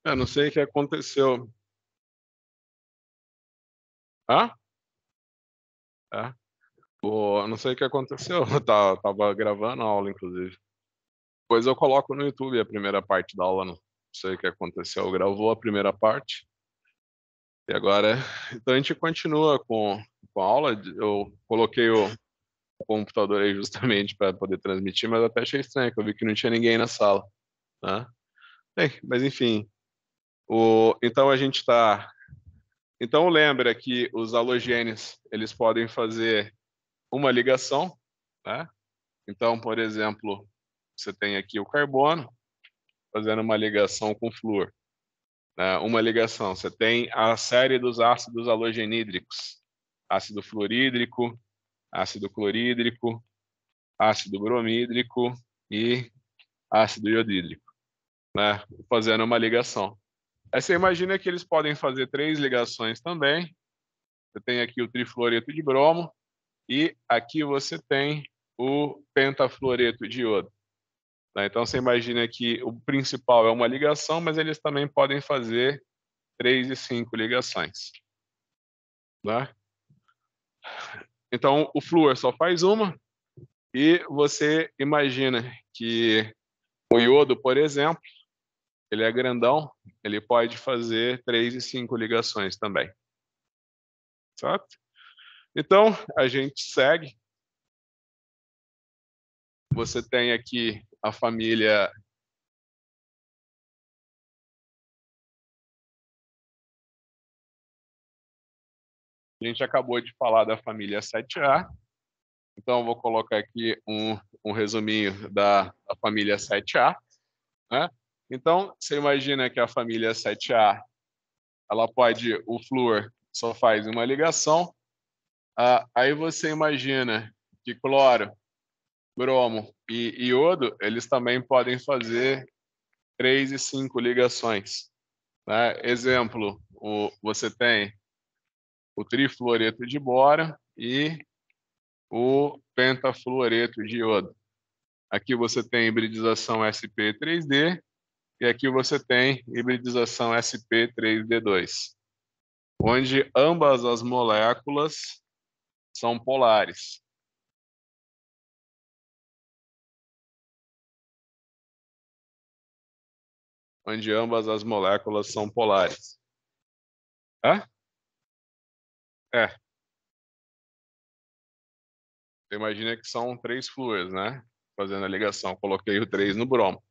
Eu não sei o que aconteceu. Hã? É. Eu não sei o que aconteceu. Eu tava gravando a aula, inclusive. Depois eu coloco no YouTube a primeira parte da aula. Não sei o que aconteceu. Gravou a primeira parte. E agora. Então a gente continua com a aula. Eu coloquei o computador aí justamente para poder transmitir, mas até achei estranho, que eu vi que não tinha ninguém na sala. Né? Bem, mas enfim. Então a gente está. Então lembra que os halogênios eles podem fazer uma ligação, né? Então, por exemplo, você tem aqui o carbono fazendo uma ligação com o flúor, né? Uma ligação. Você tem a série dos ácidos halogenídricos: ácido fluorídrico, ácido clorídrico, ácido bromídrico e ácido iodídrico, né? Fazendo uma ligação. Aí você imagina que eles podem fazer três ligações também. Você tem aqui o trifluoreto de bromo e aqui você tem o pentafluoreto de iodo. Tá? Então você imagina que o principal é uma ligação, mas eles também podem fazer 3 e 5 ligações. Tá? Então o flúor só faz uma, e você imagina que o iodo, por exemplo, ele é grandão, ele pode fazer 3 e 5 ligações também. Certo? Então a gente segue. Você tem aqui a família. A gente acabou de falar da família 7A, então eu vou colocar aqui um resuminho da família 7A, né? Então, você imagina que a família 7A, o flúor só faz uma ligação, aí você imagina que cloro, bromo e iodo, eles também podem fazer 3 e 5 ligações, né? Exemplo, você tem o trifluoreto de boro e o pentafluoreto de iodo. Aqui você tem hibridização sp3d e aqui você tem hibridização sp3d2, onde ambas as moléculas são polares. Onde ambas as moléculas são polares. Hã? É. Você imagina que são 3 flúores, né? Fazendo a ligação. Coloquei o 3 no bromo,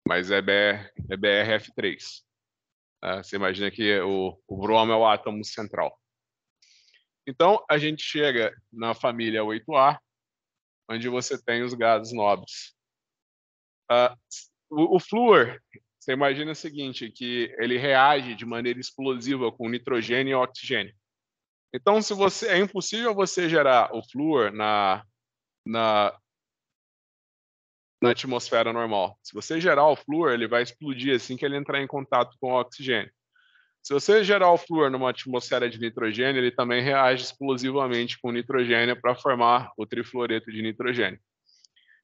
mas é BRF3. Você imagina que o bromo é o átomo central. Então, a gente chega na família 8A, onde você tem os gases nobres. O flúor, você imagina o seguinte, que ele reage de maneira explosiva com nitrogênio e oxigênio. Então, é impossível você gerar o flúor na atmosfera normal. Se você gerar o flúor, ele vai explodir assim que ele entrar em contato com o oxigênio. Se você gerar o flúor numa atmosfera de nitrogênio, ele também reage explosivamente com nitrogênio para formar o trifluoreto de nitrogênio.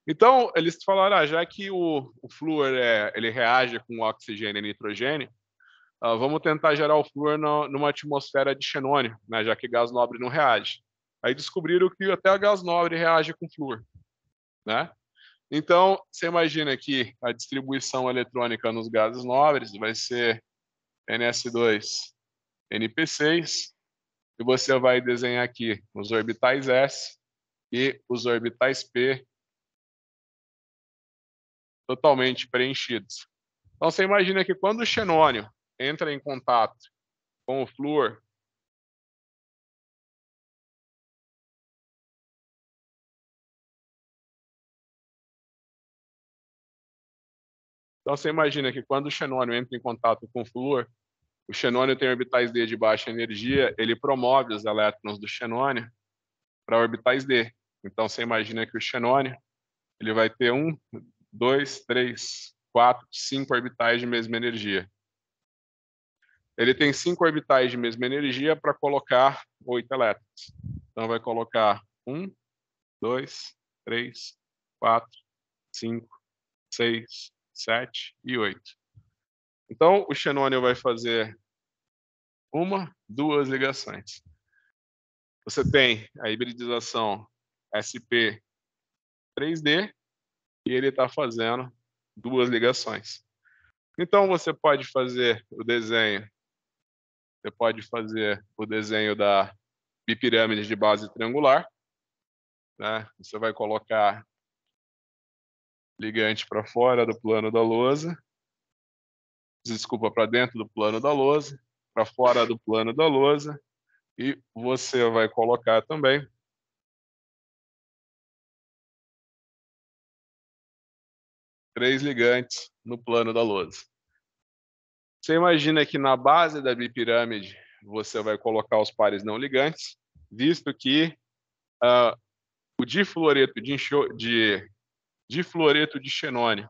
Então, eles falaram, já que o flúor ele reage com o oxigênio e nitrogênio, vamos tentar gerar o flúor numa atmosfera de xenônio, né, já que gás nobre não reage. Aí descobriram que até a gás nobre reage com flúor, né? Então, você imagina que a distribuição eletrônica nos gases nobres vai ser NS2, NP6, e você vai desenhar aqui os orbitais S e os orbitais P totalmente preenchidos. Então, você imagina que quando o xenônio entra em contato com o flúor, então você imagina que quando o xenônio entra em contato com o flúor, o xenônio tem orbitais D de baixa energia, ele promove os elétrons do xenônio para orbitais D. Então você imagina que o xenônio ele vai ter 1, 2, 3, 4, 5 orbitais de mesma energia. Ele tem 5 orbitais de mesma energia para colocar 8 elétrons. Então vai colocar 1, 2, 3, 4, 5, 6, 7 e 8. Então, o xenônio vai fazer uma, duas ligações. Você tem a hibridização sp3d e ele está fazendo duas ligações. Então, você pode fazer o desenho da bipirâmide de base triangular, né? Você vai colocar ligante para fora do plano da lousa, desculpa, para dentro do plano da lousa, para fora do plano da lousa, e você vai colocar também três ligantes no plano da lousa. Você imagina que na base da bipirâmide você vai colocar os pares não ligantes, visto que o difluoreto de xenônio,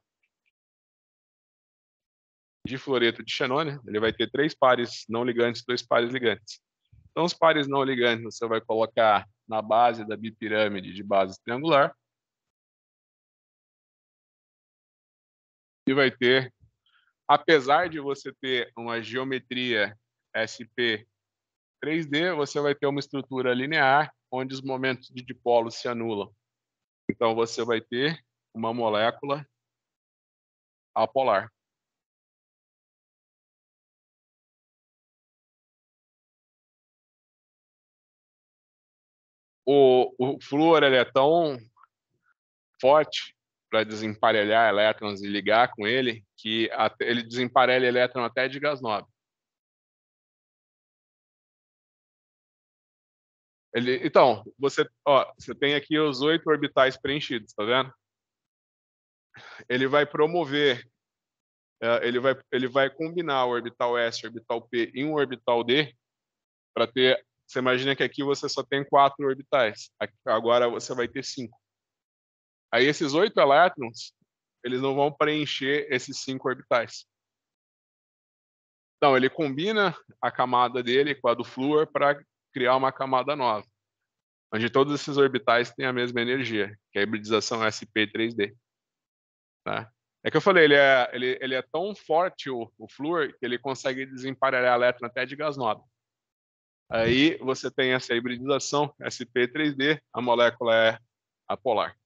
ele vai ter três pares não ligantes, dois pares ligantes. Então, os pares não ligantes você vai colocar na base da bipirâmide de base triangular e vai ter, apesar de você ter uma geometria SP3D, você vai ter uma estrutura linear onde os momentos de dipolo se anulam. Então, você vai ter uma molécula apolar. O flúor ele é tão forte para desemparelhar elétrons e ligar com ele que ele desemparelha elétron até de gás nobre. Então, você tem aqui os 8 orbitais preenchidos, tá vendo? Ele vai promover, ele vai combinar o orbital S e o orbital P em um orbital D para ter. Você imagina que aqui você só tem 4 orbitais, agora você vai ter 5. Aí esses 8 elétrons, eles não vão preencher esses 5 orbitais. Então, ele combina a camada dele com a do flúor para criar uma camada nova, onde todos esses orbitais têm a mesma energia, que é a hibridização sp3d. Tá? É que eu falei, ele é tão forte, o flúor, que ele consegue desemparelhar elétron até de gás nobre. Aí você tem essa hibridização sp3d, a molécula é apolar.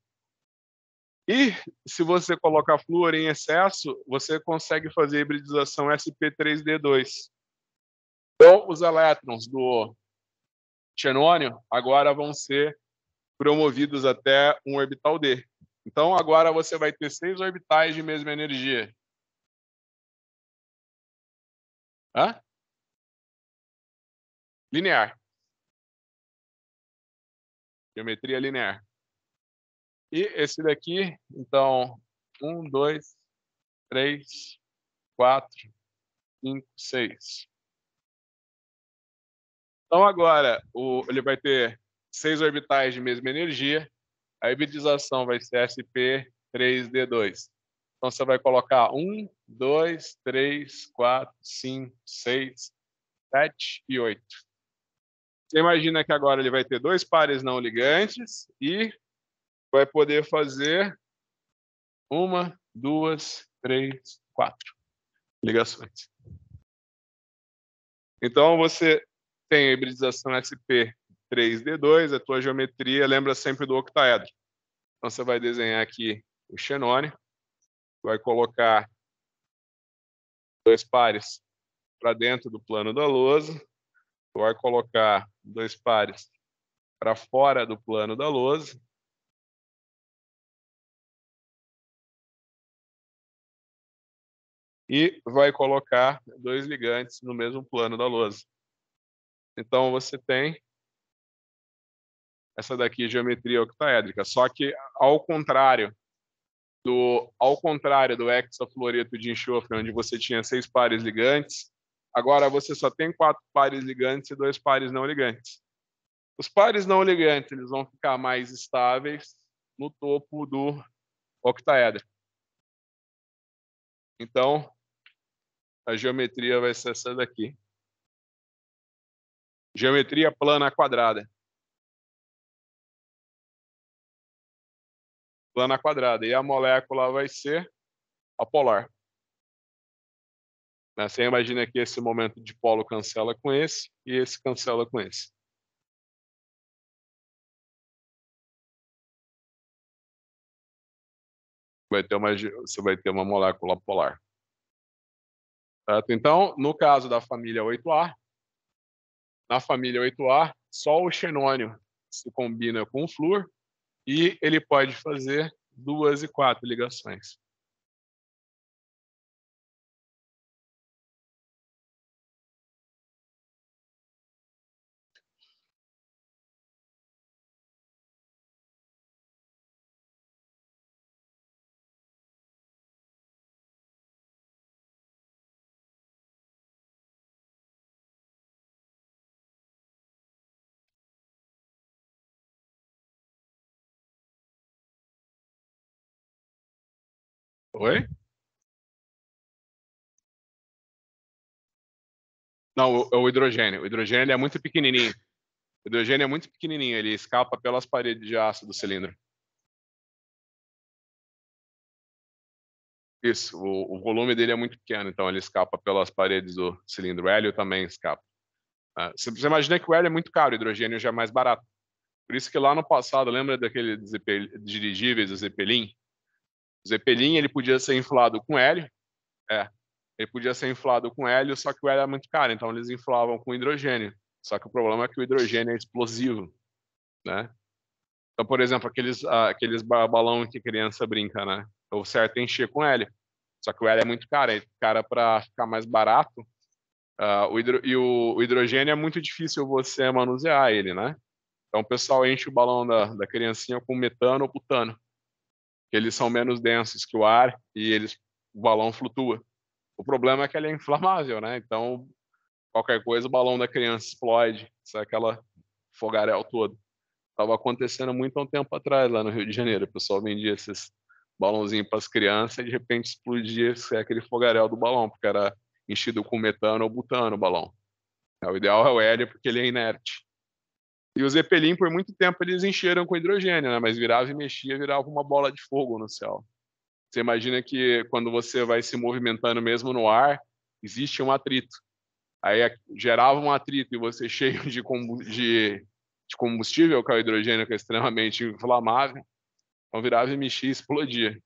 E se você colocar flúor em excesso, você consegue fazer a hibridização sp3d2. Então, os elétrons do xenônio agora vão ser promovidos até um orbital D. Então, agora você vai ter 6 orbitais de mesma energia. Hã? Linear. Geometria linear. E esse daqui, então, 1, 2, 3, 4, 5, 6. Então, agora, ele vai ter 6 orbitais de mesma energia. A hibridização vai ser sp3d2. Então, você vai colocar 1, 2, 3, 4, 5, 6, 7 e 8. Você imagina que agora ele vai ter 2 pares não ligantes e vai poder fazer 1, 2, 3, 4 ligações. Então, você tem a hibridização sp3d2, a tua geometria lembra sempre do octaedro. Então, você vai desenhar aqui o xenônio, vai colocar 2 pares para dentro do plano da lousa, vai colocar 2 pares para fora do plano da lousa, e vai colocar 2 ligantes no mesmo plano da lousa. Então, você tem essa daqui, geometria octaédrica, só que ao contrário do hexafluoreto de enxofre, onde você tinha 6 pares ligantes, agora você só tem 4 pares ligantes e 2 pares não ligantes. Os pares não ligantes eles vão ficar mais estáveis no topo do octaedro. Então, a geometria vai ser essa daqui. Geometria plana quadrada. Plana quadrada. E a molécula vai ser apolar. Né? Você imagina que esse momento de polo cancela com esse e esse cancela com esse. Você vai ter uma molécula polar. Certo? Então, no caso da família 8A, na família 8A, só o xenônio se combina com o flúor e ele pode fazer 2 e 4 ligações. Oi? Não, o hidrogênio. O hidrogênio ele é muito pequenininho. O hidrogênio é muito pequenininho, ele escapa pelas paredes de aço do cilindro. Isso, o volume dele é muito pequeno, então ele escapa pelas paredes do cilindro. O hélio também escapa. Você imagina que o hélio é muito caro, o hidrogênio já é mais barato. Por isso que lá no passado, lembra daqueles dirigíveis, o Zeppelin? O Zeppelin ele podia ser inflado com hélio, é, ele podia ser inflado com hélio, só que o hélio é muito caro, então eles inflavam com hidrogênio. Só que o problema é que o hidrogênio é explosivo, né? Então, por exemplo, aqueles balão que criança brinca, né? O certo é encher com hélio. Só que o hélio é muito caro, cara, para ficar mais barato. O hidrogênio é muito difícil você manusear ele, né? Então o pessoal enche o balão da criancinha com metano ou butano, que eles são menos densos que o ar e o balão flutua. O problema é que ele é inflamável, né? Então qualquer coisa o balão da criança explode, sai aquela fogaréu todo. Estava acontecendo muito há um tempo atrás lá no Rio de Janeiro. O pessoal vendia esses balãozinhos para as crianças e de repente explodia aquele fogaréu do balão, porque era enchido com metano ou butano o balão. O ideal é o hélio porque ele é inerte. E o Zeppelin, por muito tempo, eles encheram com hidrogênio, né? Mas virava e mexia, virava uma bola de fogo no céu. Você imagina que quando você vai se movimentando mesmo no ar, existe um atrito. Aí gerava um atrito e você cheio de combustível, que é o hidrogênio, que é extremamente inflamável, então virava e mexia e explodia.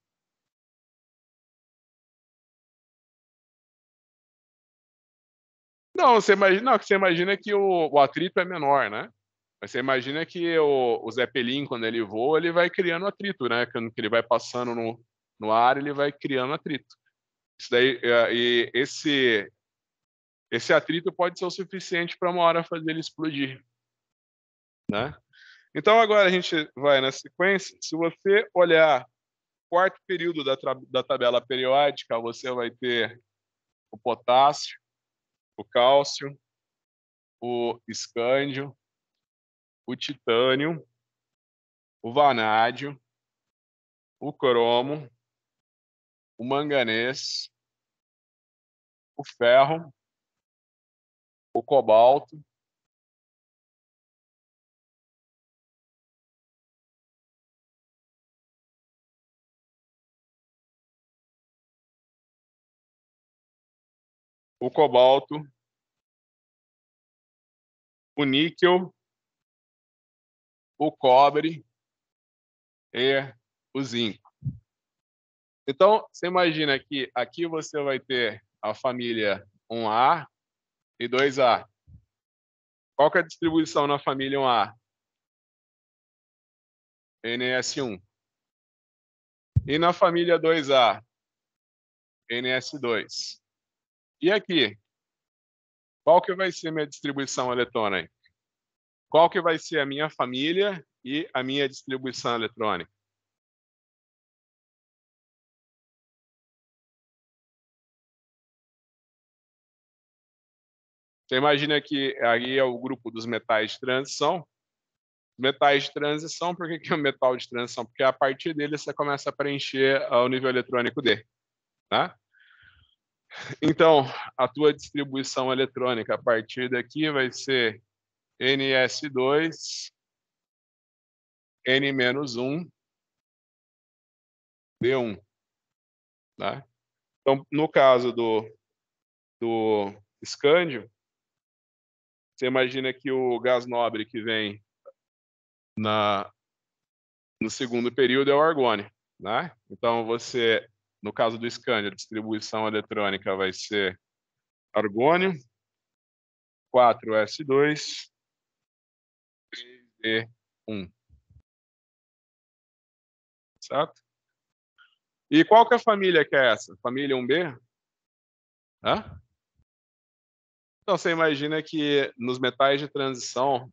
Não, você imagina que o atrito é menor, né? Mas você imagina que o Zeppelin, quando ele voa, ele vai criando atrito, né? Quando ele vai passando no ar, ele vai criando atrito. Isso daí, e esse atrito pode ser o suficiente para uma hora fazer ele explodir, né? Então agora a gente vai na sequência. Se você olhar o quarto período da tabela periódica, você vai ter o potássio, o cálcio, o escândio, o titânio, o vanádio, o cromo, o manganês, o ferro, o cobalto, o níquel, o cobre e o zinco. Então, você imagina que aqui você vai ter a família 1A e 2A. Qual que é a distribuição na família 1A? NS1. E na família 2A? NS2. E aqui? Qual que vai ser a minha distribuição eletrônica? Qual que vai ser a minha família e a minha distribuição eletrônica? Você imagina que aí é o grupo dos metais de transição. Metais de transição, por que é um metal de transição? Porque a partir dele você começa a preencher o nível eletrônico dele. Tá? Então, a tua distribuição eletrônica a partir daqui vai ser NS2, N-1, D1. Tá? Então, no caso do escândio, você imagina que o gás nobre que vem no segundo período é o argônio, né? Então você, no caso do escândio, a distribuição eletrônica vai ser argônio, 4s2, 3d1, certo? E qual que é a família que é essa? Família 1b? Hã? Então você imagina que nos metais de transição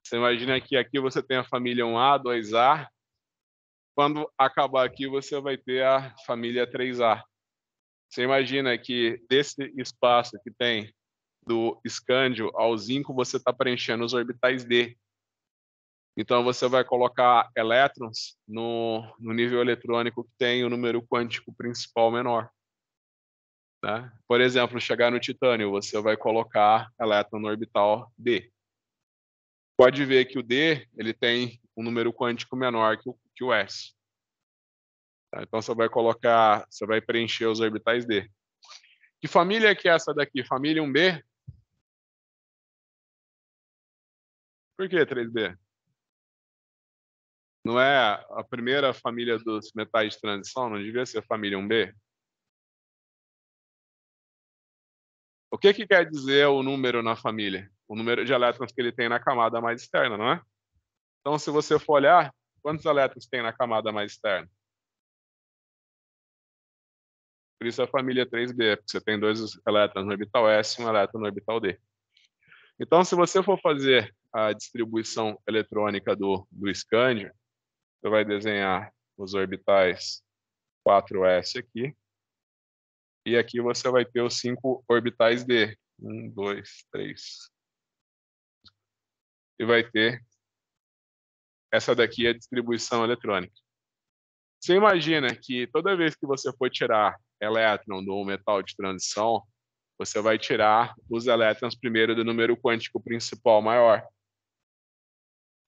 você imagina que aqui você tem a família 1A, 2A. Quando acabar aqui, você vai ter a família 3A. Você imagina que desse espaço que tem do escândio ao zinco, você está preenchendo os orbitais D. Então, você vai colocar elétrons no nível eletrônico que tem o número quântico principal menor, né? Por exemplo, chegar no titânio, você vai colocar elétron no orbital D. Pode ver que o D ele tem um número quântico menor que o S. Tá? Então, você vai preencher os orbitais D. Que família que é essa daqui? Família 1B? Por que 3B? Não é a primeira família dos metais de transição? Não devia ser família 1B? O que quer dizer o número na família? O número de elétrons que ele tem na camada mais externa, não é? Então, se você for olhar, quantos elétrons tem na camada mais externa? Por isso a família 3B, porque você tem 2 elétrons no orbital S e um elétron no orbital D. Então, se você for fazer a distribuição eletrônica do escândio, você vai desenhar os orbitais 4s aqui, e aqui você vai ter os 5 orbitais D. 1, 2, 3. E vai ter essa daqui é a distribuição eletrônica. Você imagina que toda vez que você for tirar elétron do metal de transição, você vai tirar os elétrons primeiro do número quântico principal maior,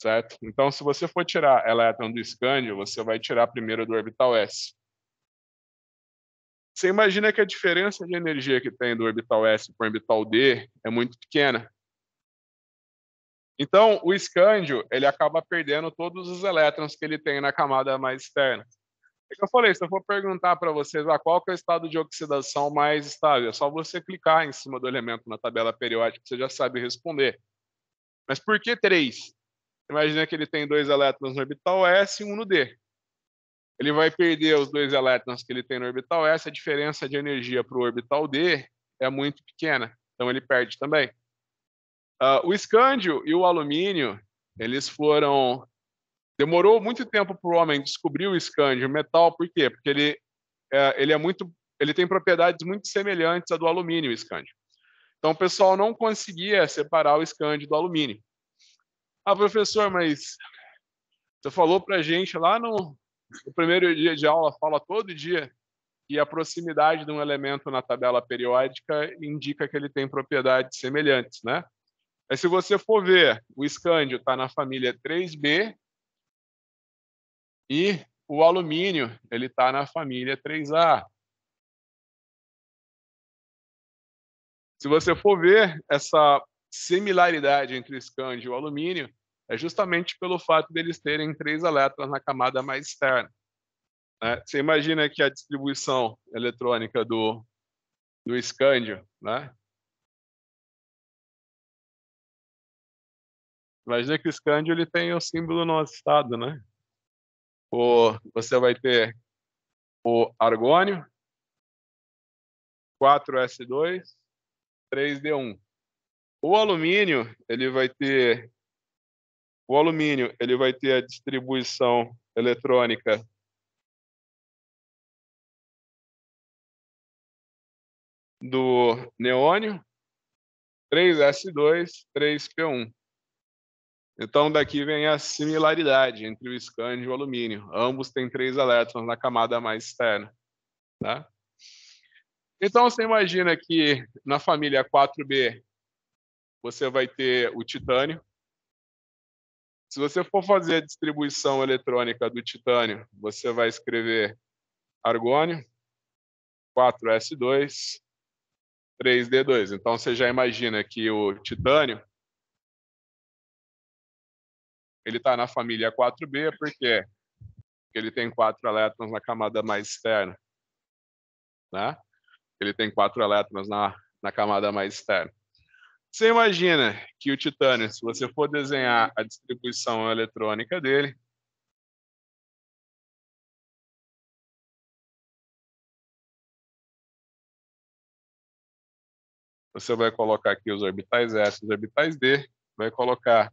certo? Então, se você for tirar elétron do escândio, você vai tirar primeiro do orbital S. Você imagina que a diferença de energia que tem do orbital S para o orbital D é muito pequena. Então, o escândio ele acaba perdendo todos os elétrons que ele tem na camada mais externa. É que eu falei, se eu for perguntar para vocês qual que é o estado de oxidação mais estável, é só você clicar em cima do elemento na tabela periódica, você já sabe responder. Mas por que 3? Imagina que ele tem 2 elétrons no orbital S e 1 no D. Ele vai perder os 2 elétrons que ele tem no orbital S, a diferença de energia para o orbital D é muito pequena, então ele perde também. O escândio e o alumínio, eles foram... Demorou muito tempo para o homem descobrir o escândio, o metal, por quê? Porque ele tem propriedades muito semelhantes à do alumínio, o escândio. Então o pessoal não conseguia separar o escândio do alumínio. Professor, mas você falou para a gente lá no primeiro dia de aula, fala todo dia, que a proximidade de um elemento na tabela periódica indica que ele tem propriedades semelhantes, né? Mas se você for ver, o escândio está na família 3B e o alumínio ele está na família 3A. Se você for ver essa similaridade entre o escândio e o alumínio, é justamente pelo fato deles terem 3 elétrons na camada mais externa, né? Você imagina que a distribuição eletrônica do escândio, né? Imagina que o escândio ele tem o símbolo no nosso estado, né? Você vai ter o argônio, 4s2, 3d1. O alumínio, ele vai ter a distribuição eletrônica do neônio, 3s2, 3p1. Então, daqui vem a similaridade entre o escândio e o alumínio. Ambos têm 3 elétrons na camada mais externa, tá? Então, você imagina que na família 4B você vai ter o titânio. Se você for fazer a distribuição eletrônica do titânio, você vai escrever argônio, 4s2, 3d2. Então, você já imagina que o titânio ele está na família 4b, por quê? Porque ele tem 4 elétrons na camada mais externa, né? Ele tem 4 elétrons na camada mais externa. Você imagina que o titânio, se você for desenhar a distribuição eletrônica dele, você vai colocar aqui os orbitais S e os orbitais D, vai colocar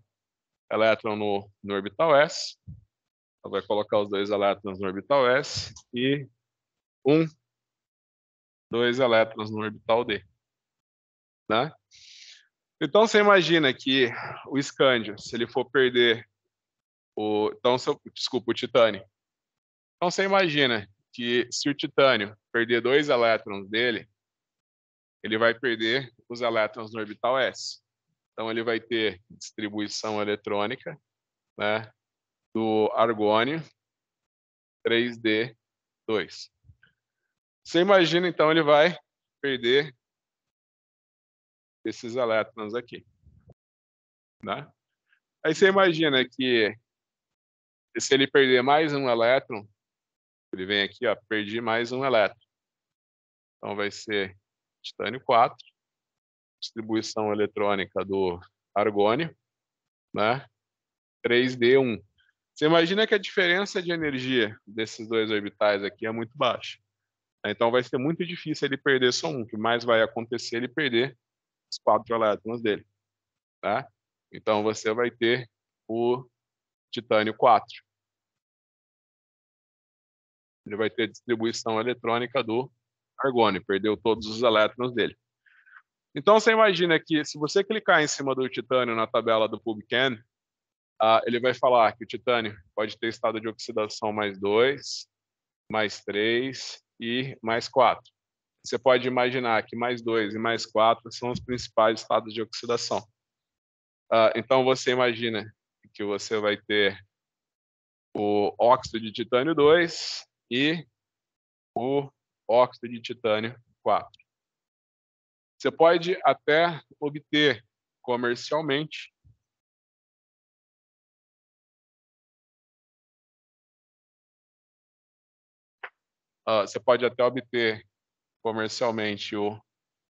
elétron no orbital S, vai colocar os 2 elétrons no orbital S e 2 elétrons no orbital D, né? Então, você imagina que o escândio, se ele for perder desculpa, o titânio. Então, você imagina que se o titânio perder 2 elétrons dele, ele vai perder os elétrons no orbital S. Então, ele vai ter distribuição eletrônica, né, do argônio 3d2. Você imagina, então, ele vai perder esses elétrons aqui, né? Aí você imagina que se ele perder mais um elétron, ele vem aqui, ó, perdi mais um elétron. Então vai ser titânio 4, distribuição eletrônica do argônio, né? 3d1. Você imagina que a diferença de energia desses 2 orbitais aqui é muito baixa. Então vai ser muito difícil ele perder só um. O que mais vai acontecer é ele perder os 4 elétrons dele, tá? Então você vai ter o titânio 4. Ele vai ter distribuição eletrônica do argônio, perdeu todos os elétrons dele. Então você imagina que se você clicar em cima do titânio na tabela do PubChem, ele vai falar que o titânio pode ter estado de oxidação mais 2, mais 3 e mais 4. Você pode imaginar que mais 2 e mais 4 são os principais estados de oxidação. Então você imagina que você vai ter o óxido de titânio 2 e o óxido de titânio 4. Você pode até obter comercialmente o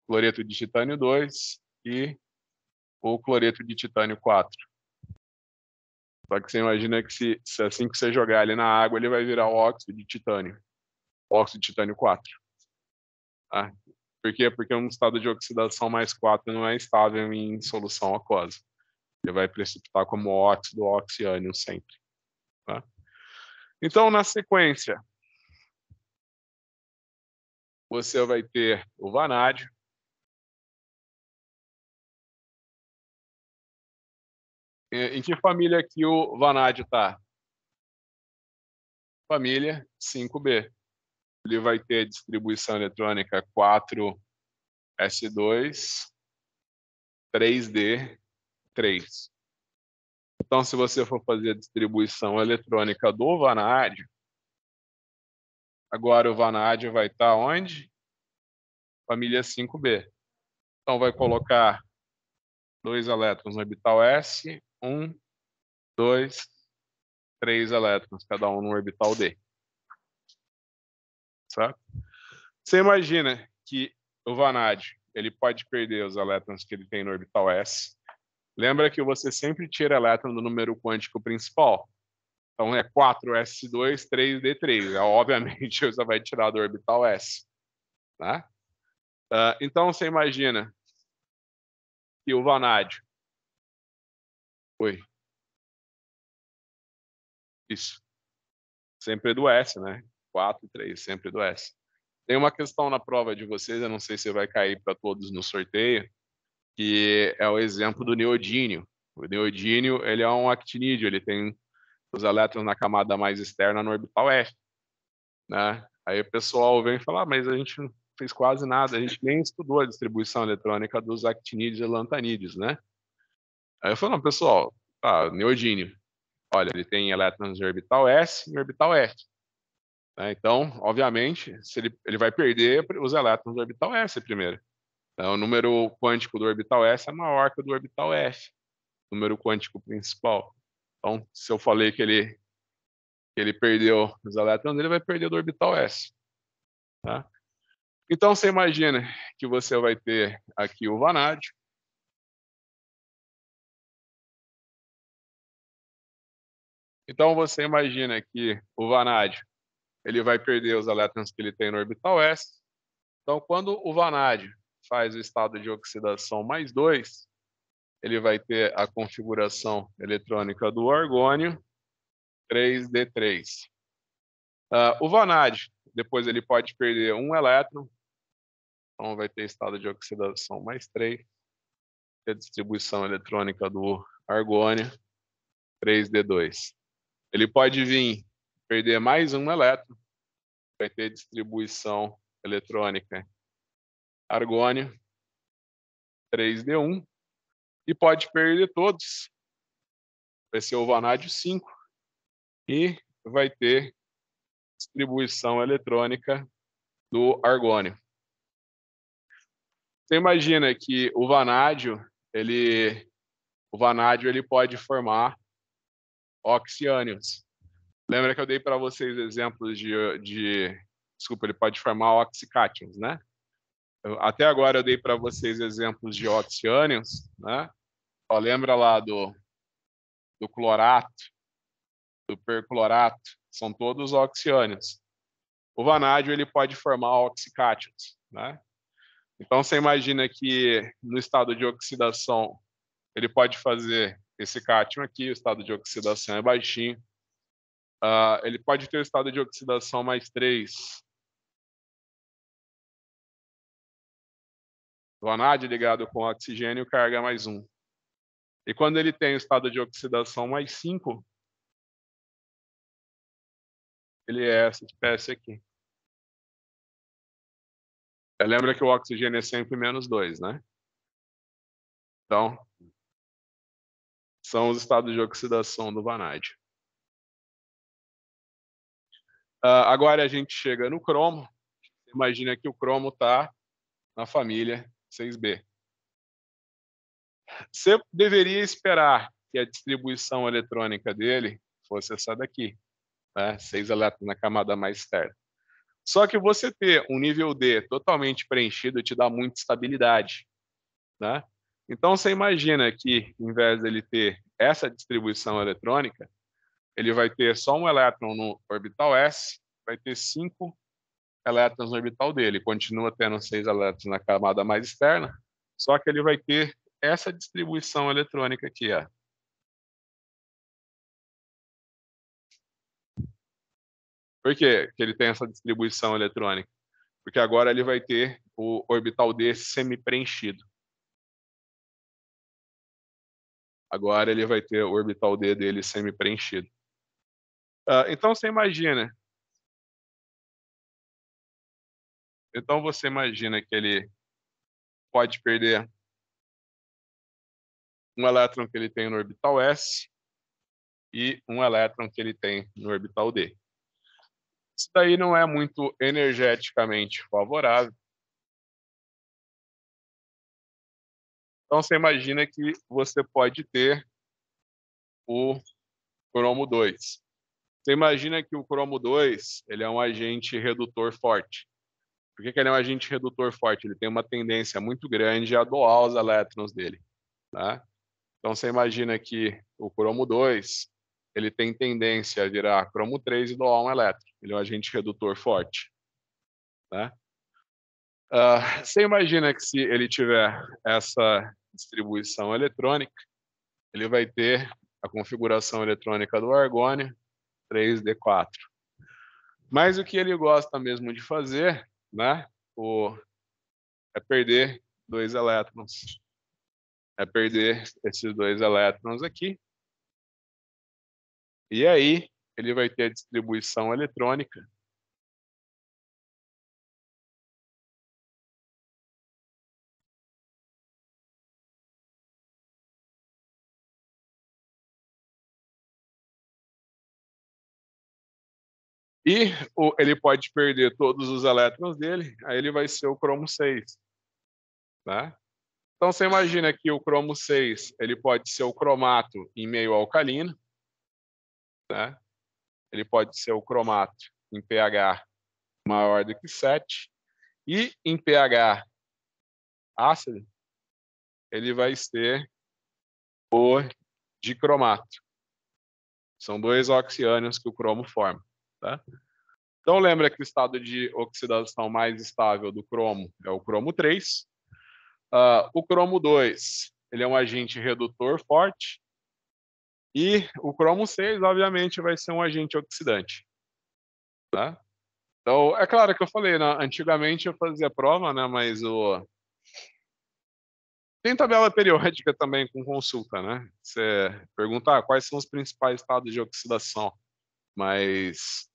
cloreto de titânio 2 e o cloreto de titânio 4. Só que você imagina que se assim que você jogar ele na água, ele vai virar o óxido de titânio 4. Tá? Por quê? Porque um estado de oxidação mais 4 não é estável em solução aquosa. Ele vai precipitar como óxido ou oxiânion sempre. Tá? Então, na sequência, você vai ter o vanádio. Em que família que o vanádio está? Família 5b. Ele vai ter distribuição eletrônica 4s2, 3d3. Então, se você for fazer a distribuição eletrônica do vanádio, agora o vanádio vai estar onde? Família 5b. Então, vai colocar 2 elétrons no orbital S, 2, 3 elétrons, cada um no orbital D. Certo? Você imagina que o vanádio ele pode perder os elétrons que ele tem no orbital S. Lembra que você sempre tira elétron do número quântico principal. Então é 4s2, 3d3. Obviamente você vai tirar do orbital S. Né? Então você imagina que o vanádio... Oi. Isso. Sempre do S, né? 4, 3, sempre do S. Tem uma questão na prova de vocês, eu não sei se vai cair para todos no sorteio, que é o exemplo do neodímio. O neodímio, ele é um actinídeo, ele tem os elétrons na camada mais externa no orbital F, né? Aí o pessoal vem falar, mas a gente não fez quase nada, a gente nem estudou a distribuição eletrônica dos actinídeos e lantanídeos, né? Aí eu falo, não, pessoal, neodímio, olha, ele tem elétrons no orbital S e no orbital F. Então, obviamente, se ele vai perder os elétrons do orbital S primeiro. O número quântico do orbital S é maior que o do orbital F, número quântico principal. Então, se eu falei que ele perdeu os elétrons, ele vai perder do orbital S. Tá? Então, você imagina que você vai ter aqui o vanádio. Então, você imagina que o vanádio ele vai perder os elétrons que ele tem no orbital S. Então, quando o vanádio faz o estado de oxidação mais 2, ele vai ter a configuração eletrônica do argônio 3d3. O vanádio, depois ele pode perder um elétron, então vai ter estado de oxidação mais 3, a distribuição eletrônica do argônio 3d2. Ele pode vir perder mais um elétron, vai ter distribuição eletrônica argônio 3d1, e pode perder todos, vai ser o vanádio 5, e vai ter distribuição eletrônica do argônio. Você imagina que o vanádio ele pode formar oxiânions. Lembra que eu dei para vocês exemplos desculpa, ele pode formar oxicátions, né? Até agora eu dei para vocês exemplos de oxiânions, né? Ó, lembra lá do clorato, do perclorato, são todos oxiânions. O vanádio ele pode formar oxicátions, né? Então você imagina que no estado de oxidação ele pode fazer esse cátion aqui, o estado de oxidação é baixinho. Ele pode ter o estado de oxidação mais 3. Vanádio ligado com oxigênio, carga mais 1. E quando ele tem o estado de oxidação mais 5, ele é essa espécie aqui. Lembra que o oxigênio é sempre menos 2, né? Então, são os estados de oxidação do vanádio. Agora a gente chega no cromo. Imagina que o cromo está na família 6b. Você deveria esperar que a distribuição eletrônica dele fosse essa daqui, né? 6 elétrons na camada mais externa. Só que você ter um nível D totalmente preenchido te dá muita estabilidade, né? Então você imagina que, em vez dele ter essa distribuição eletrônica, ele vai ter só um elétron no orbital S, vai ter 5 elétrons no orbital D. Ele continua tendo 6 elétrons na camada mais externa, só que ele vai ter essa distribuição eletrônica aqui, ó. Por que ele tem essa distribuição eletrônica? Porque agora ele vai ter o orbital D semi-preenchido. Agora ele vai ter o orbital D dele semi-preenchido. Então você imagina. Então você imagina que ele pode perder um elétron que ele tem no orbital S e um elétron que ele tem no orbital D. Isso daí não é muito energeticamente favorável. Então você imagina que você pode ter o cromo 2. Você imagina que o cromo 2 ele é um agente redutor forte. Por que ele é um agente redutor forte? Ele tem uma tendência muito grande a doar os elétrons dele, tá? Então você imagina que o cromo 2 ele tem tendência a virar cromo 3 e doar um elétron. Ele é um agente redutor forte, né? Você imagina que se ele tiver essa distribuição eletrônica, ele vai ter a configuração eletrônica do argônio 3d4. Mas o que ele gosta mesmo de fazer, né, é perder 2 elétrons. É perder esses 2 elétrons aqui. E aí ele vai ter a distribuição eletrônica e ele pode perder todos os elétrons dele, aí ele vai ser o cromo 6. né? Então você imagina que o cromo 6, ele pode ser o cromato em meio alcalino, né? Ele pode ser o cromato em pH maior do que 7 e em pH ácido, ele vai ser o dicromato. São dois oxiânions que o cromo forma, tá? Então lembra que o estado de oxidação mais estável do cromo é o cromo 3. O cromo 2, ele é um agente redutor forte. E o cromo 6, obviamente, vai ser um agente oxidante, tá? Então, é claro que eu falei, né? Antigamente eu fazia prova, né? Mas tem tabela periódica também com consulta, né? Você pergunta quais são os principais estados de oxidação, mas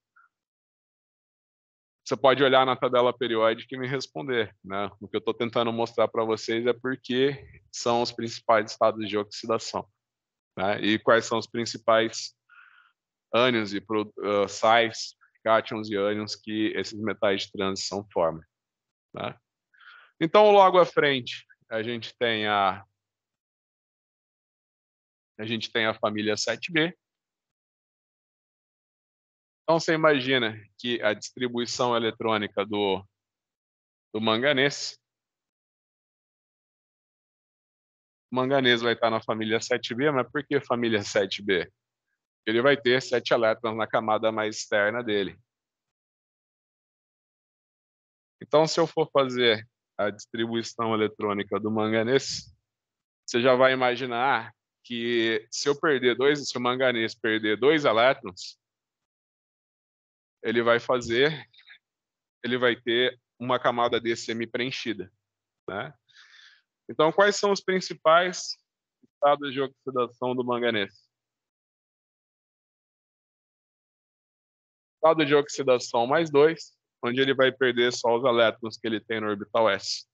você pode olhar na tabela periódica e me responder, né? O que eu estou tentando mostrar para vocês é porque são os principais estados de oxidação, né? E quais são os principais ânions e sais, cátions e ânions que esses metais de transição formam, né? Então, logo à frente, a gente tem a família 7B. Então, você imagina que a distribuição eletrônica do manganês, o manganês vai estar na família 7B, mas por que família 7B? Ele vai ter 7 elétrons na camada mais externa dele. Então, se eu for fazer a distribuição eletrônica do manganês, você já vai imaginar que se o manganês perder 2 elétrons, ele vai ter uma camada D semi-preenchida, né? Então, quais são os principais estados de oxidação do manganês? Estado de oxidação mais 2, onde ele vai perder só os elétrons que ele tem no orbital S.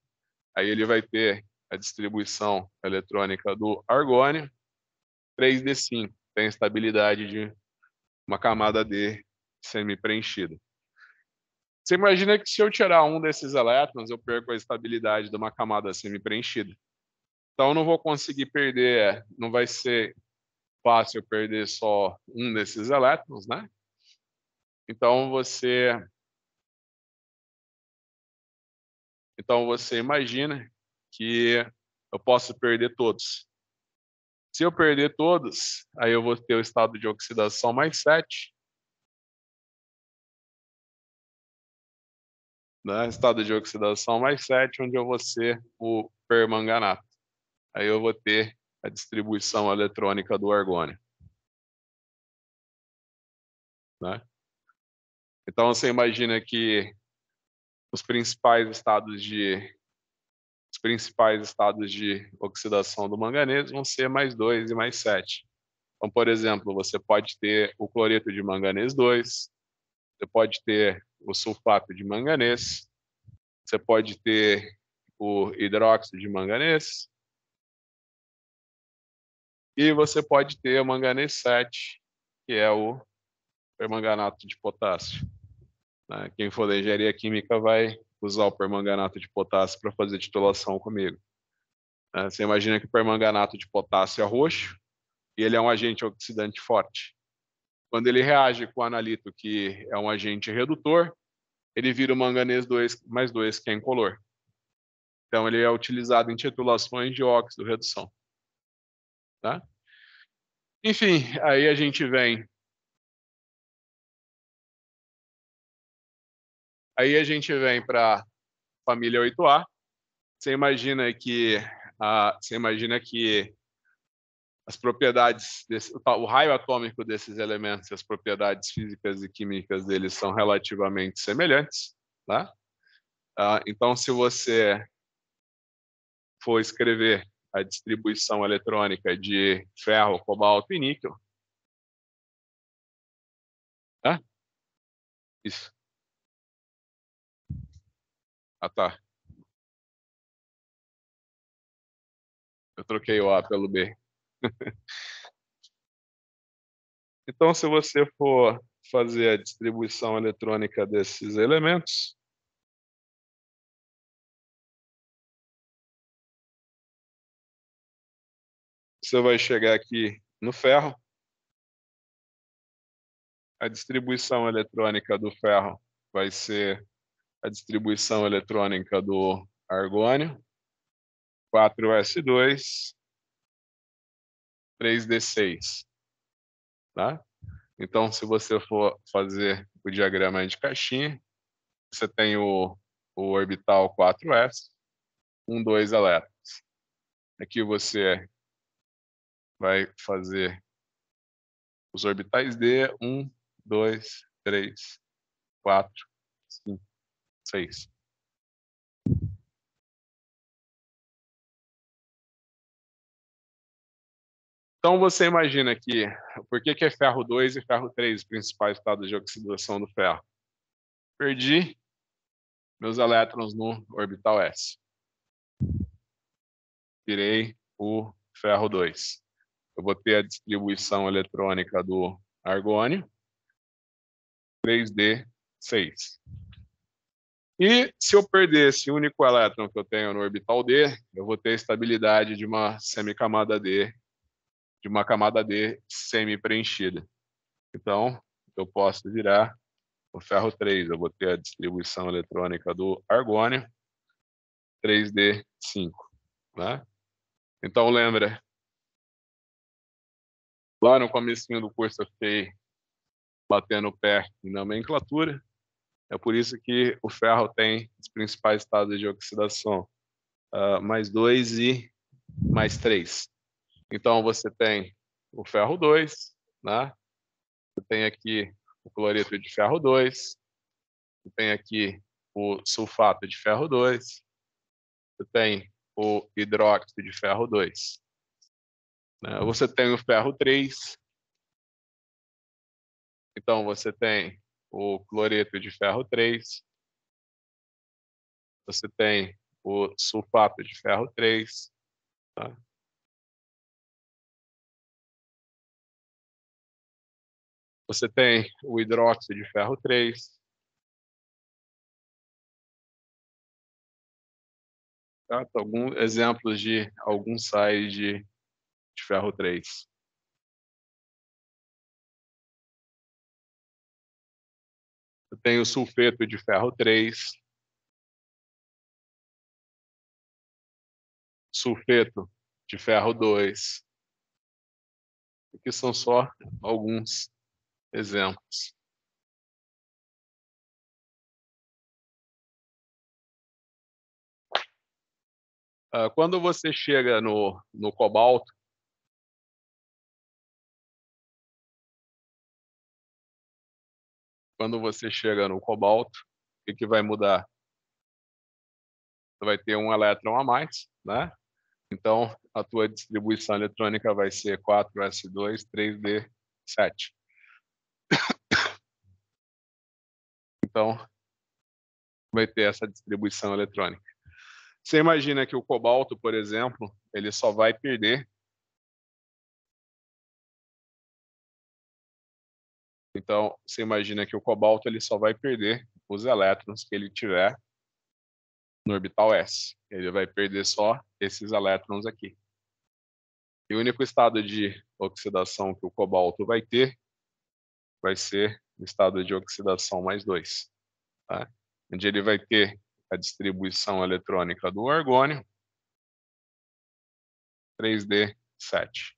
Aí ele vai ter a distribuição eletrônica do argônio, 3D5, tem estabilidade de uma camada D semi-preenchida. Você imagina que se eu tirar um desses elétrons, eu perco a estabilidade de uma camada semi-preenchida. Então, eu não vou conseguir perder, não vai ser fácil perder só um desses elétrons, né? Então, você imagina que eu posso perder todos. Se eu perder todos, aí eu vou ter o estado de oxidação mais 7, né? Estado de oxidação mais 7, onde eu vou ser o permanganato. Aí eu vou ter a distribuição eletrônica do argônio, né? Então você imagina que os principais estados de oxidação do manganês vão ser mais 2 e mais 7. Então, por exemplo, você pode ter o cloreto de manganês 2, você pode ter o sulfato de manganês, você pode ter o hidróxido de manganês, e você pode ter o manganês 7, que é o permanganato de potássio, né? Quem for da engenharia química vai usar o permanganato de potássio para fazer titulação comigo. Você imagina que o permanganato de potássio é roxo e ele é um agente oxidante forte. Quando ele reage com o analito, que é um agente redutor, ele vira o manganês 2 mais 2, que é incolor. Então, ele é utilizado em titulações de óxido redução, tá? Enfim, aí a gente vem para a família 8A. Você imagina que as propriedades o raio atômico desses elementos, as propriedades físicas e químicas deles são relativamente semelhantes, tá? Então, se você for escrever a distribuição eletrônica de ferro, cobalto e níquel, tá? Isso. Ah, tá. Eu troquei o A pelo B. Então, se você for fazer a distribuição eletrônica desses elementos, Você vai chegar aqui no ferro. A distribuição eletrônica do ferro vai ser a distribuição eletrônica do argônio, 4s2, 3d6, tá? Então, se você for fazer o diagrama de caixinha, você tem o orbital 4s, 2 elétrons. Aqui você vai fazer os orbitais D, 2, 3, 4, 5, 6. Então você imagina que, por que é ferro 2 e ferro 3 os principais estados de oxidação do ferro? Perdi meus elétrons no orbital S. Tirei o ferro 2. Eu vou ter a distribuição eletrônica do argônio, 3d6. E se eu perder esse único elétron que eu tenho no orbital D, eu vou ter a estabilidade de uma semicamada D, de uma camada D semi-preenchida. Então, eu posso virar o ferro 3. Eu vou ter a distribuição eletrônica do argônio, 3d5. Né? Então, lembra, lá no comecinho do curso eu fiquei batendo o pé em nomenclatura. É por isso que o ferro tem os principais estados de oxidação, mais 2 e mais 3. Então, você tem o ferro 2, né? Você tem aqui o cloreto de ferro 2, você tem aqui o sulfato de ferro 2, você tem o hidróxido de ferro 2. Né? Você tem o ferro 3, então você tem o cloreto de ferro 3, você tem o sulfato de ferro 3, tá? Você tem o hidróxido de ferro 3, tá? Então, alguns exemplos de alguns sais de ferro 3. Eu tenho o sulfeto de ferro 3, sulfeto de ferro 2. Aqui são só alguns exemplos. Quando você chega no cobalto, o que vai mudar? Você vai ter um elétron a mais, né? Então, a tua distribuição eletrônica vai ser 4s2, 3d7. Então, vai ter essa distribuição eletrônica. Você imagina que o cobalto, por exemplo, ele só vai perder. Então, você imagina que o cobalto ele só vai perder os elétrons que ele tiver no orbital S. Ele vai perder só esses elétrons aqui. E o único estado de oxidação que o cobalto vai ter vai ser o estado de oxidação mais 2, tá? Onde ele vai ter a distribuição eletrônica do argônio, 3d7.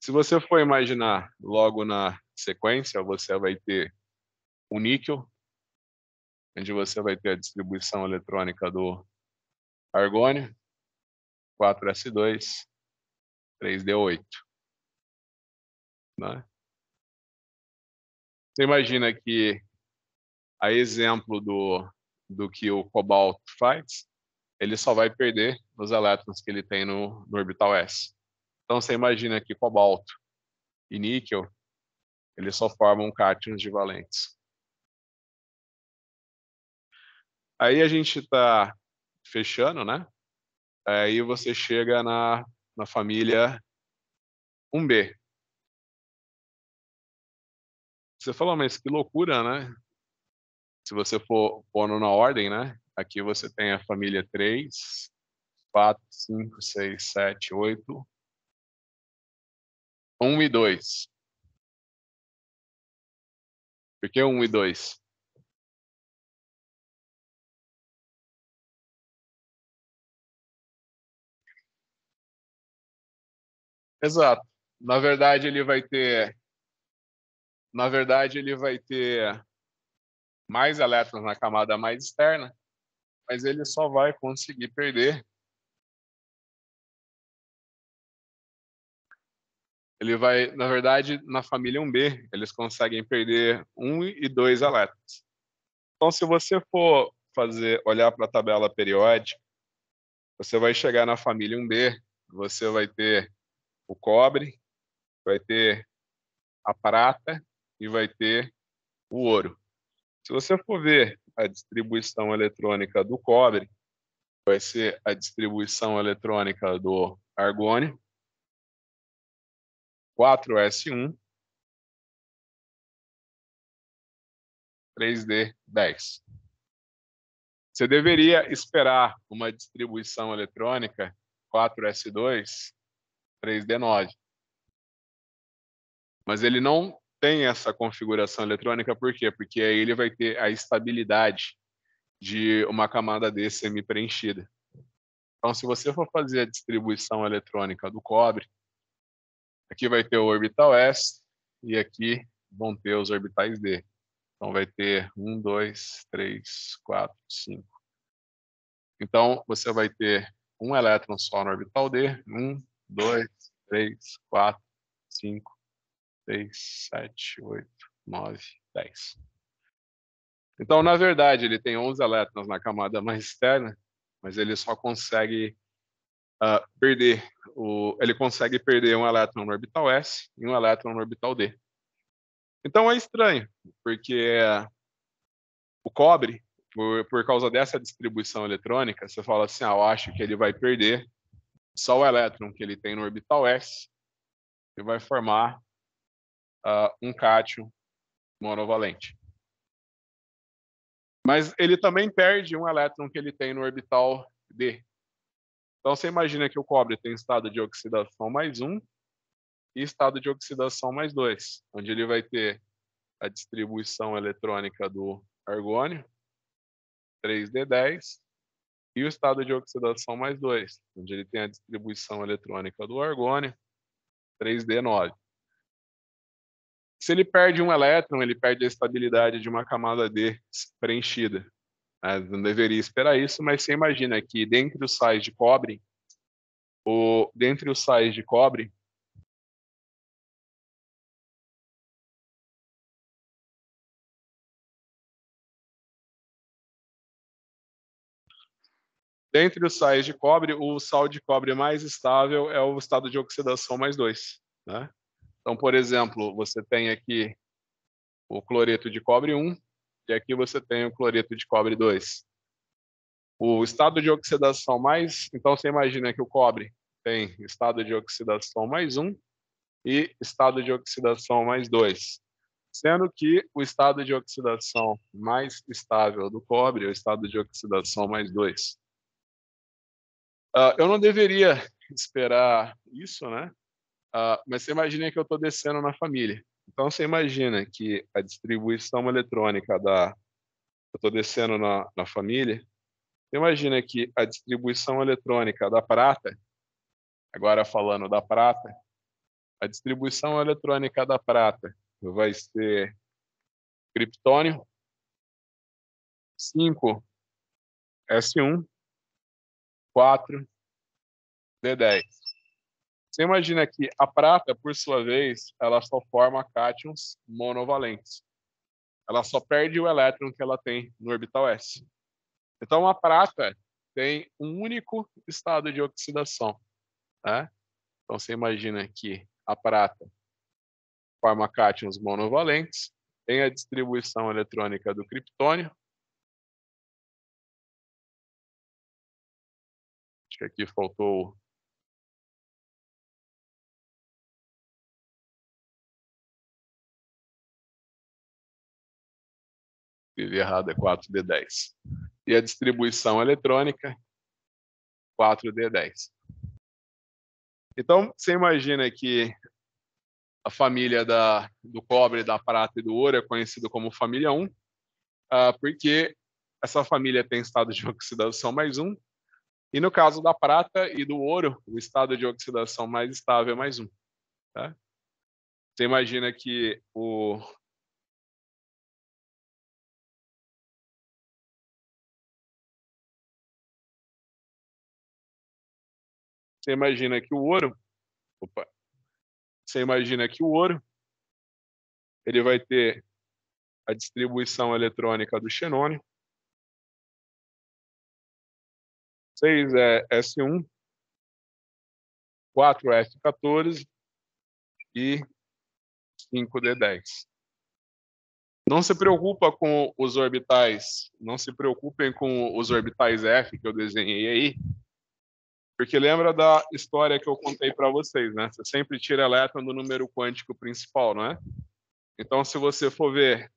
Se você for imaginar logo na sequência, você vai ter o níquel, onde você vai ter a distribuição eletrônica do argônio, 4s2, 3d8. Né? Você imagina que, a exemplo do que o cobalto faz, ele só vai perder os elétrons que ele tem no orbital S. Então, você imagina que cobalto e níquel, eles só formam cátions divalentes. Aí a gente está fechando, né? Aí você chega na família 1B. Você falou, mas que loucura, né? Se você for pondo na ordem, né? Aqui você tem a família 3, 4, 5, 6, 7, 8. 1 e 2. Por que 1 e 2? Exato. Na verdade, ele vai ter mais elétrons na camada mais externa, mas ele só vai conseguir perder. Ele vai, na verdade, na família 1b, eles conseguem perder 1 e 2 elétrons. Então, se você for olhar para a tabela periódica, você vai chegar na família 1b, você vai ter o cobre, vai ter a prata e vai ter o ouro. Se você for ver a distribuição eletrônica do cobre, vai ser a distribuição eletrônica do argônio, 4s1, 3d10. Você deveria esperar uma distribuição eletrônica 4s2, 3d9. Mas ele não tem essa configuração eletrônica, por quê? Porque aí ele vai ter a estabilidade de uma camada D semi-preenchida. Então, se você for fazer a distribuição eletrônica do cobre, aqui vai ter o orbital S e aqui vão ter os orbitais D. Então, vai ter 1, 2, 3, 4, 5. Então, você vai ter um elétron só no orbital D. 1, 2, 3, 4, 5, 6, 7, 8, 9, 10. Então, na verdade, ele tem 11 elétrons na camada mais externa, mas ele só consegue ele consegue perder um elétron no orbital S e um elétron no orbital D. Então é estranho, porque o cobre, por causa dessa distribuição eletrônica, você fala assim, eu acho que ele vai perder só o elétron que ele tem no orbital S e vai formar um cátion monovalente. Mas ele também perde um elétron que ele tem no orbital D. Então você imagina que o cobre tem estado de oxidação mais 1 e estado de oxidação mais 2, onde ele vai ter a distribuição eletrônica do argônio, 3d10, e o estado de oxidação mais 2, onde ele tem a distribuição eletrônica do argônio, 3d9. Se ele perde um elétron, ele perde a estabilidade de uma camada D preenchida. Não deveria esperar isso, mas você imagina que dentre os sais de cobre, o sal de cobre mais estável é o estado de oxidação mais 2. Né? Então, por exemplo, você tem aqui o cloreto de cobre 1 e aqui você tem o cloreto de cobre 2. O estado de oxidação mais... Então, você imagina que o cobre tem estado de oxidação mais 1 e estado de oxidação mais 2. Sendo que o estado de oxidação mais estável do cobre é o estado de oxidação mais 2. Eu não deveria esperar isso, né? Mas você imagina que eu estou descendo na família. Então, você imagina que a distribuição eletrônica eu estou descendo na família. Você imagina que a distribuição eletrônica da prata, agora falando da prata, a distribuição eletrônica da prata vai ser criptônio, 5s1, 4d10. Você imagina que a prata, por sua vez, ela só forma cátions monovalentes. Ela só perde o elétron que ela tem no orbital S. Então, a prata tem um único estado de oxidação. Né? Então, você imagina que a prata forma cátions monovalentes, tem a distribuição eletrônica do criptônio. Acho que aqui faltou... Escrevi errado, é 4d10. E a distribuição eletrônica, 4d10. Então, você imagina que a família do cobre, da prata e do ouro é conhecida como família 1, porque essa família tem estado de oxidação mais 1, e no caso da prata e do ouro, o estado de oxidação mais estável é mais 1. Tá? Você imagina que você imagina que o ouro ele vai ter a distribuição eletrônica do xenônio. 6 é S1, 4 é F14 e 5d10. Não se preocupa com os orbitais, não se preocupem com os orbitais F que eu desenhei aí, porque lembra da história que eu contei para vocês, né? Você sempre tira elétron do número quântico principal, não é? Então, se você for ver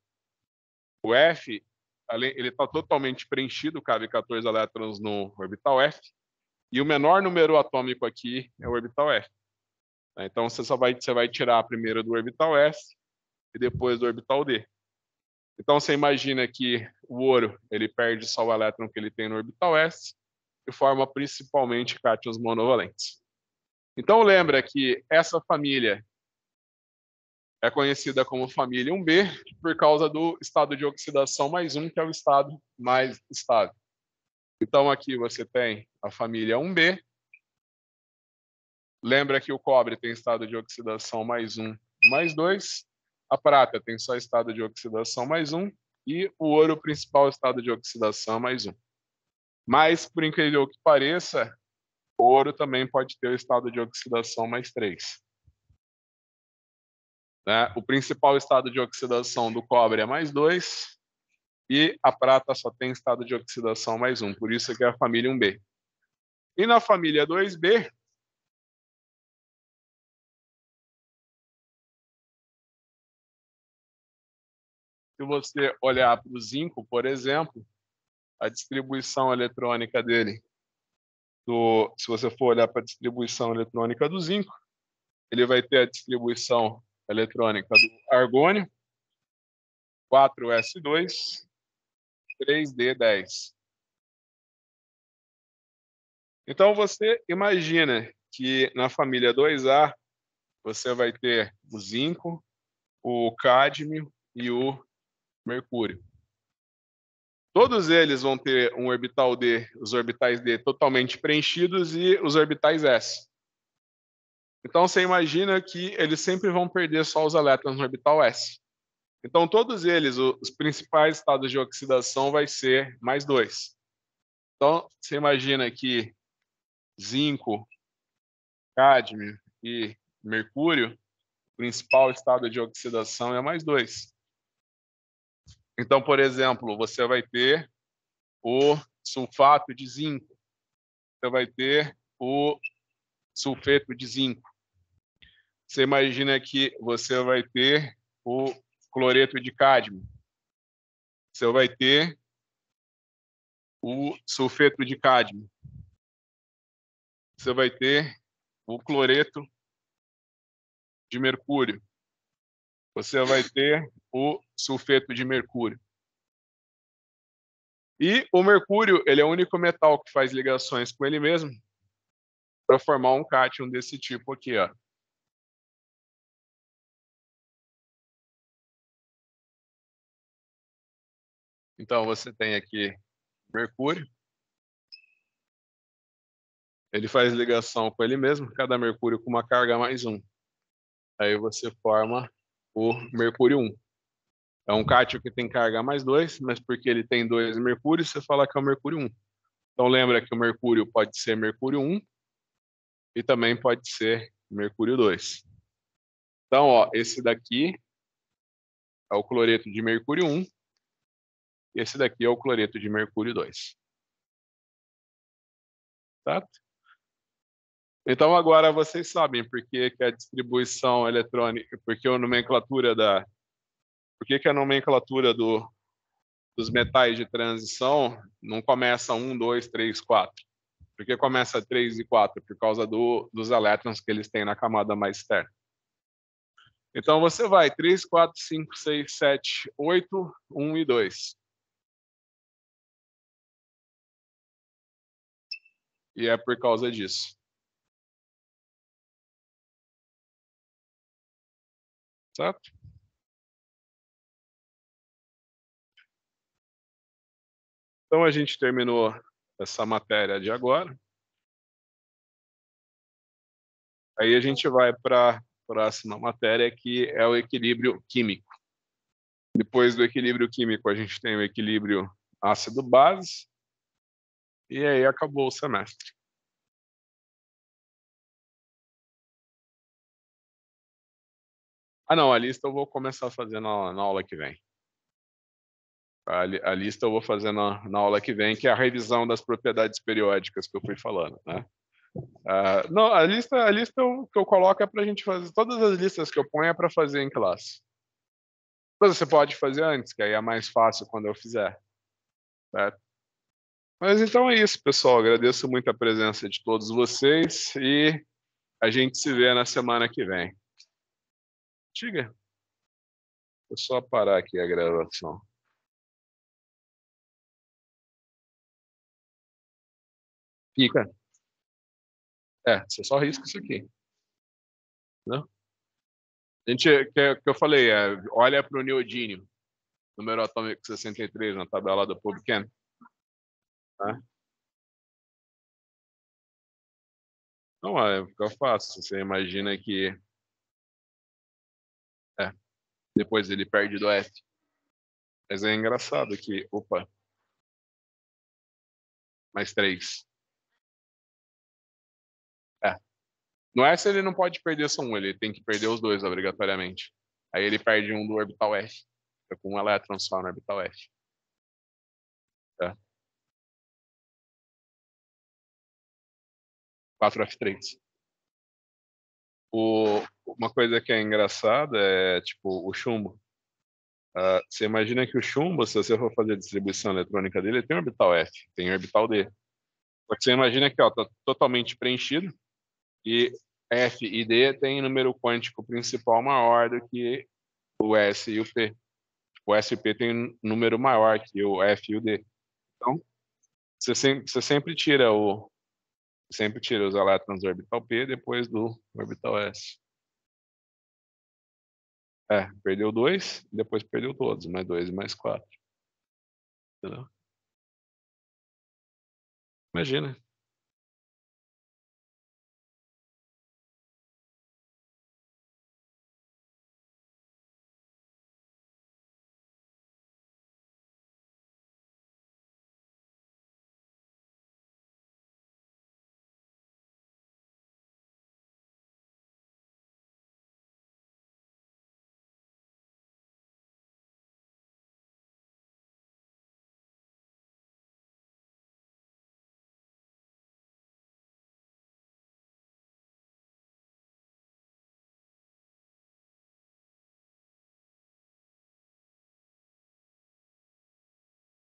o F, ele está totalmente preenchido, cabe 14 elétrons no orbital F, e o menor número atômico aqui é o orbital F. Então, você vai tirar primeiro do orbital S e depois do orbital D. Então, você imagina que o ouro ele perde só o elétron que ele tem no orbital S e forma principalmente cátions monovalentes. Então, lembra que essa família é conhecida como família 1b por causa do estado de oxidação mais 1, que é o estado mais estável. Então, aqui você tem a família 1b. Lembra que o cobre tem estado de oxidação mais 1, mais 2. A prata tem só estado de oxidação mais 1. E o ouro, principal estado de oxidação mais 1. Mas, por incrível que pareça, o ouro também pode ter o estado de oxidação mais 3. Né? O principal estado de oxidação do cobre é mais 2. E a prata só tem estado de oxidação mais 1. Por isso que é a família 1b. E na família 2b, se você olhar para o zinco, por exemplo, a distribuição eletrônica dele, se você for olhar para a distribuição eletrônica do zinco, ele vai ter a distribuição eletrônica do argônio, 4s2, 3d10. Então, você imagina que na família 2A, você vai ter o zinco, o cádmio e o mercúrio. Todos eles vão ter um orbital D, os orbitais D totalmente preenchidos e os orbitais S. Então, você imagina que eles sempre vão perder só os elétrons no orbital S. Então, todos eles, os principais estados de oxidação vai ser mais 2. Então, você imagina que zinco, cádmio e mercúrio, o principal estado de oxidação é mais 2. Então, por exemplo, você vai ter o sulfato de zinco, você vai ter o sulfeto de zinco. Você imagina que você vai ter o cloreto de cádmio. Você vai ter o sulfeto de cádmio. Você vai ter o cloreto de mercúrio. Você vai ter o sulfeto de mercúrio. E o mercúrio, ele é o único metal que faz ligações com ele mesmo para formar um cátion desse tipo aqui, ó. Então, você tem aqui mercúrio. Ele faz ligação com ele mesmo, cada mercúrio com uma carga mais 1. Aí você forma o mercúrio 1. É um cátion que tem carga mais 2, mas porque ele tem 2 mercúrios, você fala que é o mercúrio 1. Então, lembra que o mercúrio pode ser mercúrio 1 e também pode ser mercúrio 2. Então, ó, esse daqui é o cloreto de mercúrio 1 e esse daqui é o cloreto de mercúrio 2. Tá? Então, agora vocês sabem por que a distribuição eletrônica, por que a nomenclatura dos metais de transição não começa 1, 2, 3, 4. Porque começa 3 e 4 por causa dos elétrons que eles têm na camada mais externa. Então você vai 3, 4, 5, 6, 7, 8, 1 e 2. E é por causa disso. Certo? Então a gente terminou essa matéria de agora. Aí a gente vai para a próxima matéria, que é o equilíbrio químico. Depois do equilíbrio químico, a gente tem o equilíbrio ácido-base. E aí acabou o semestre. Ah, não, a lista eu vou começar a fazer na aula que vem. A lista eu vou fazer na aula que vem, que é a revisão das propriedades periódicas que eu fui falando, né? Não, a lista que eu coloco é para a gente fazer. Todas as listas que eu ponho é para fazer em classe. Mas você pode fazer antes, que aí é mais fácil quando eu fizer. Certo? Mas então é isso, pessoal. Agradeço muito a presença de todos vocês e a gente se vê na semana que vem. Diga. Vou só parar aqui a gravação. Fica. Você só risca isso aqui. Né? A gente, que eu falei, olha para o neodímio, número atômico 63, na tabela do PubChem. Tá? Não, fica fácil. Você imagina que depois ele perde do F. Mas é engraçado que, opa, mais 3. É. No S ele não pode perder só um, ele tem que perder os dois obrigatoriamente. Aí ele perde um do orbital F. Fica com um elétron só no orbital F. Tá? 4F3. Uma coisa que é engraçada é, tipo, o chumbo. Você imagina que o chumbo, se você for fazer a distribuição eletrônica dele, ele tem orbital F, tem orbital D. Só que você imagina que está totalmente preenchido e F e D tem número quântico principal maior do que o S e o P. O S e o P tem um número maior que o F e o D. Então, você sempre tira os elétrons do orbital P depois do orbital S. Perdeu 2, depois perdeu todos, mais 2 e mais 4. Entendeu? Imagina.